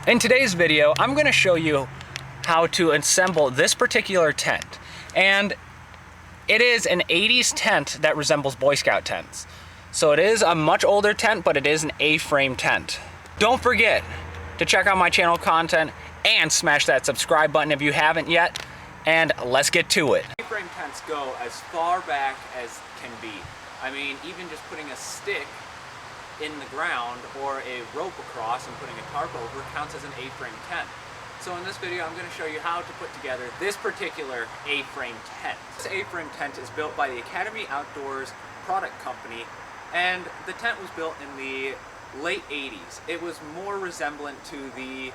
In today's video, I'm going to show you how to assemble this particular tent. And it is an 80s tent that resembles Boy Scout tents. So it is a much older tent, but it is an A-frame tent. Don't forget to check out my channel content and smash that subscribe button if you haven't yet. And let's get to it. A-frame tents go as far back as can be. I mean, even just putting a stick in the ground or a rope across and putting a tarp over counts as an A-frame tent. So in this video I'm going to show you how to put together this particular A-frame tent. This A-frame tent is built by the Academy Outdoors product company, and the tent was built in the late 80s. It was more resemblant to the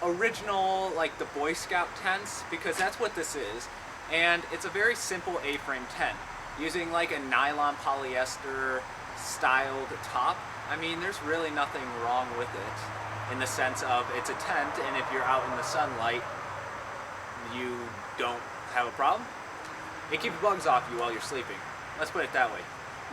original, like the Boy Scout tents, because that's what this is. And it's a very simple A-frame tent using like a nylon polyester styled top. I mean, there's really nothing wrong with it in the sense of it's a tent, and if you're out in the sunlight you don't have a problem. It keeps bugs off you while you're sleeping. Let's put it that way.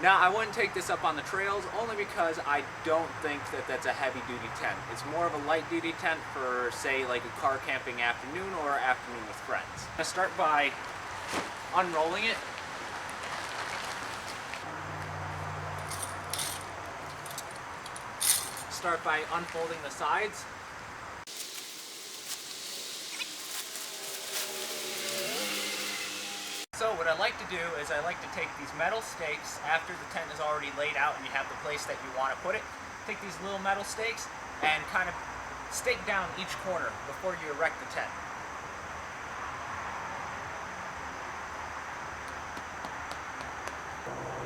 Now, I wouldn't take this up on the trails only because I don't think that that's a heavy duty tent. It's more of a light duty tent for, say, like a car camping afternoon or afternoon with friends. I'm going to start by unrolling it. Start by unfolding the sides. So what I like to do is I like to take these metal stakes after the tent is already laid out and you have the place that you want to put it. Take these little metal stakes and kind of stake down each corner before you erect the tent.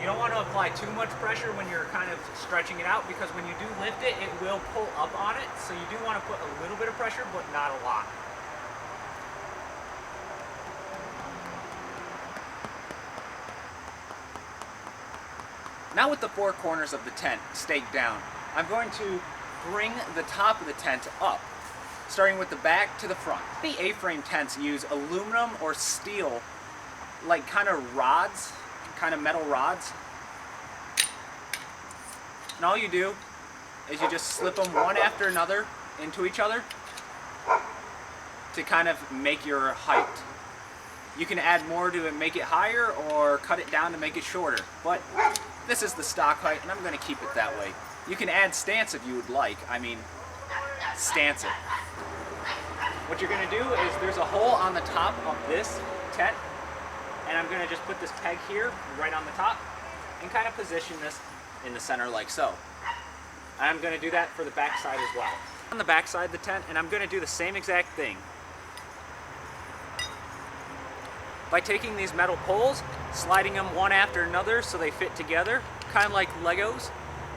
You don't want to apply too much pressure when you're kind of stretching it out, because when you do lift it, it will pull up on it. So you do want to put a little bit of pressure, but not a lot. Now with the four corners of the tent staked down, I'm going to bring the top of the tent up, starting with the back to the front. The A-frame tents use aluminum or steel, like kind of rods, kind of metal rods. And all you do is you just slip them one after another into each other to kind of make your height. You can add more to it, make it higher, or cut it down to make it shorter. But this is the stock height, and I'm going to keep it that way. You can add stance if you would like. I mean, stance it. What you're going to do is there's a hole on the top of this tent, and I'm going to just put this peg here right on the top and kind of position this in the center like so. I'm going to do that for the back side as well. On the back side of the tent, and I'm going to do the same exact thing. By taking these metal poles, sliding them one after another so they fit together, kind of like Legos.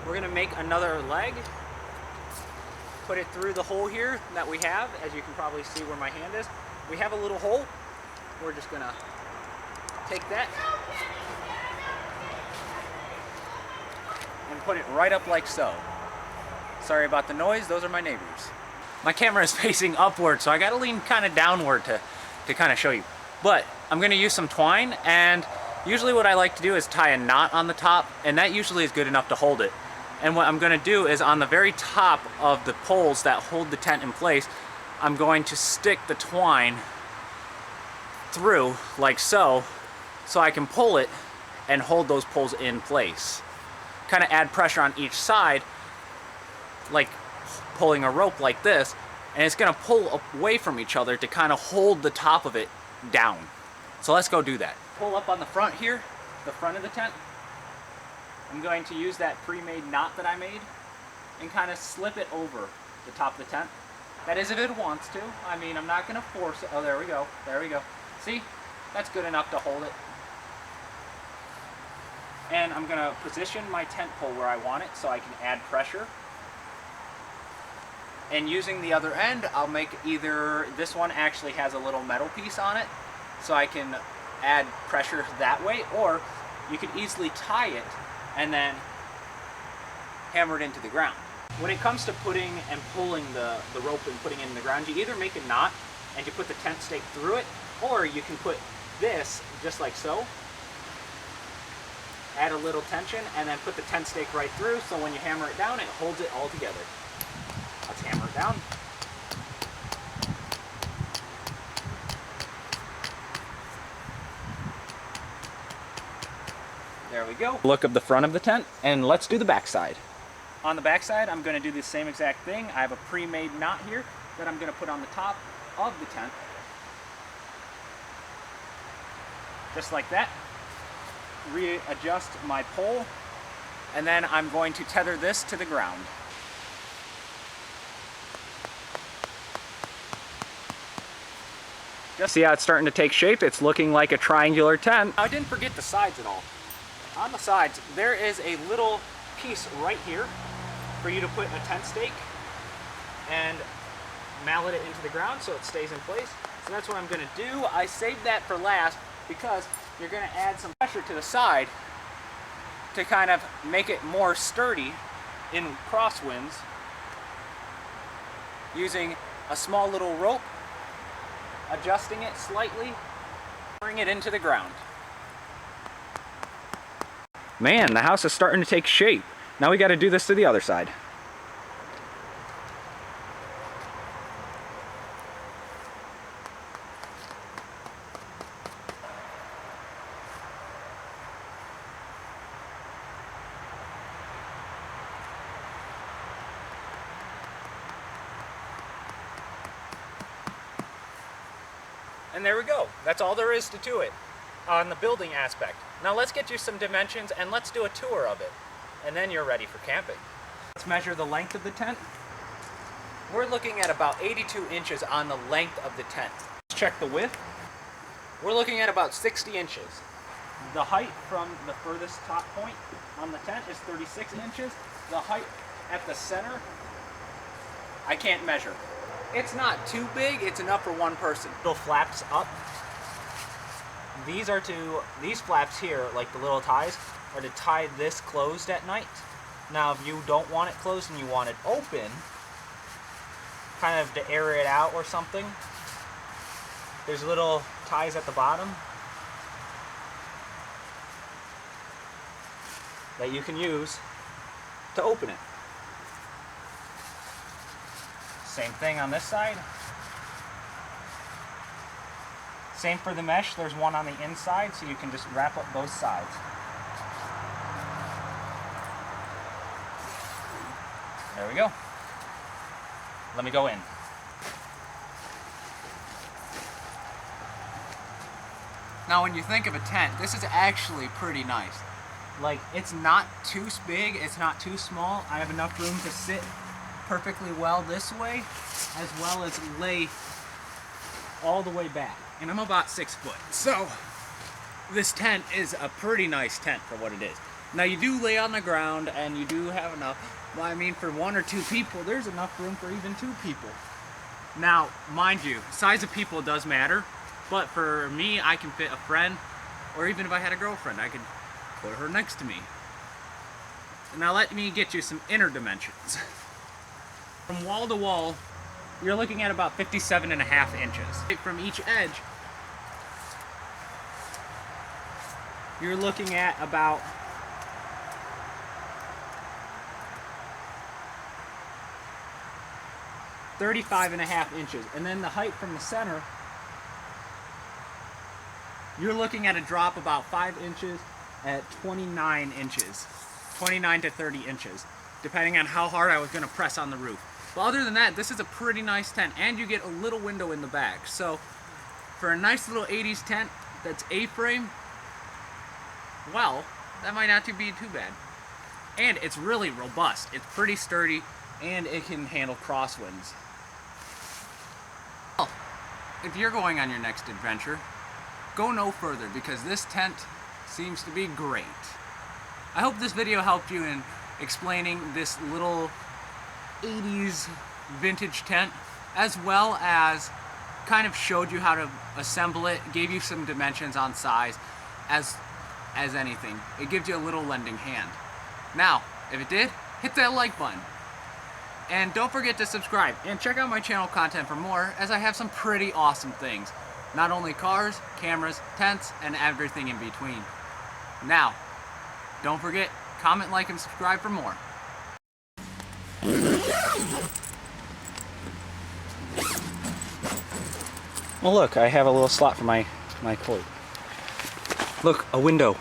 We're going to make another leg, put it through the hole here that we have. As you can probably see where my hand is, we have a little hole. We're just going to take that and put it right up like so. Sorry about the noise, those are my neighbors. My camera is facing upward, so I gotta lean kind of downward to kind of show you. But I'm gonna use some twine, and usually what I like to do is tie a knot on the top, and that usually is good enough to hold it. And what I'm gonna do is on the very top of the poles that hold the tent in place, I'm going to stick the twine through like so I can pull it and hold those poles in place. Kind of add pressure on each side, like pulling a rope like this, and it's going to pull away from each other to kind of hold the top of it down. So let's go do that. Pull up on the front here, the front of the tent. I'm going to use that pre-made knot that I made and kind of slip it over the top of the tent. That is if it wants to. I mean, I'm not going to force it. Oh, there we go. There we go. See? That's good enough to hold it. And I'm going to position my tent pole where I want it so I can add pressure. And using the other end, I'll make either, this one actually has a little metal piece on it, so I can add pressure that way, or you could easily tie it and then hammer it into the ground. When it comes to putting and pulling the rope and putting it in the ground, you either make a knot and you put the tent stake through it, or you can put this just like so, add a little tension, and then put the tent stake right through, so when you hammer it down, it holds it all together. Let's hammer it down. go. Look of the front of the tent, and let's do the back side. On the back side, I'm going to do the same exact thing. I have a pre-made knot here that I'm going to put on the top of the tent. Just like that. Readjust my pole, and then I'm going to tether this to the ground. Just see how it's starting to take shape? It's looking like a triangular tent. I didn't forget the sides at all. On the sides, there is a little piece right here for you to put a tent stake and mallet it into the ground so it stays in place. So that's what I'm going to do. I saved that for last because you're going to add some pressure to the side to kind of make it more sturdy in crosswinds using a small little rope, adjusting it slightly, bring it into the ground. Man, the house is starting to take shape. Now we got to do this to the other side. And there we go. That's all there is to it on the building aspect. Now let's get you some dimensions and let's do a tour of it. And then you're ready for camping. Let's measure the length of the tent. We're looking at about 82 inches on the length of the tent. Let's check the width. We're looking at about 60 inches. The height from the furthest top point on the tent is 36 inches. The height at the center, I can't measure. It's not too big, it's enough for one person. Little flaps up. These flaps here, like the little ties, are to tie this closed at night. Now if you don't want it closed and you want it open, kind of to air it out or something, there's little ties at the bottom that you can use to open it. Same thing on this side. Same for the mesh, there's one on the inside, so you can just wrap up both sides. There we go. Let me go in. Now when you think of a tent, this is actually pretty nice. Like, it's not too big, it's not too small. I have enough room to sit perfectly well this way, as well as lay all the way back. And I'm about 6 foot. So this tent is a pretty nice tent for what it is. Now you do lay on the ground and you do have enough. Well, I mean, for 1 or 2 people, there's enough room for even 2 people. Now, mind you, size of people does matter, but for me, I can fit a friend, or even if I had a girlfriend, I could put her next to me. Now let me get you some inner dimensions. From wall to wall, you're looking at about 57.5 inches. From each edge, you're looking at about 35.5 inches. And then the height from the center, you're looking at a drop about 5 inches at 29 inches. 29 to 30 inches, depending on how hard I was going to press on the roof. But other than that, this is a pretty nice tent, and you get a little window in the back. So for a nice little 80s tent that's A-frame, well, that might not be too bad. And it's really robust. It's pretty sturdy, and it can handle crosswinds. Well, if you're going on your next adventure, go no further, because this tent seems to be great. I hope this video helped you in explaining this little 80s vintage tent, as well as kind of showed you how to assemble it, gave you some dimensions on size, as anything. It gives you a little lending hand. Now, if it did, hit that like button. And don't forget to subscribe, and check out my channel content for more, as I have some pretty awesome things. Not only cars, cameras, tents, and everything in between. Now, don't forget, comment, like, and subscribe for more. Well, look, I have a little slot for my cord. Look, a window.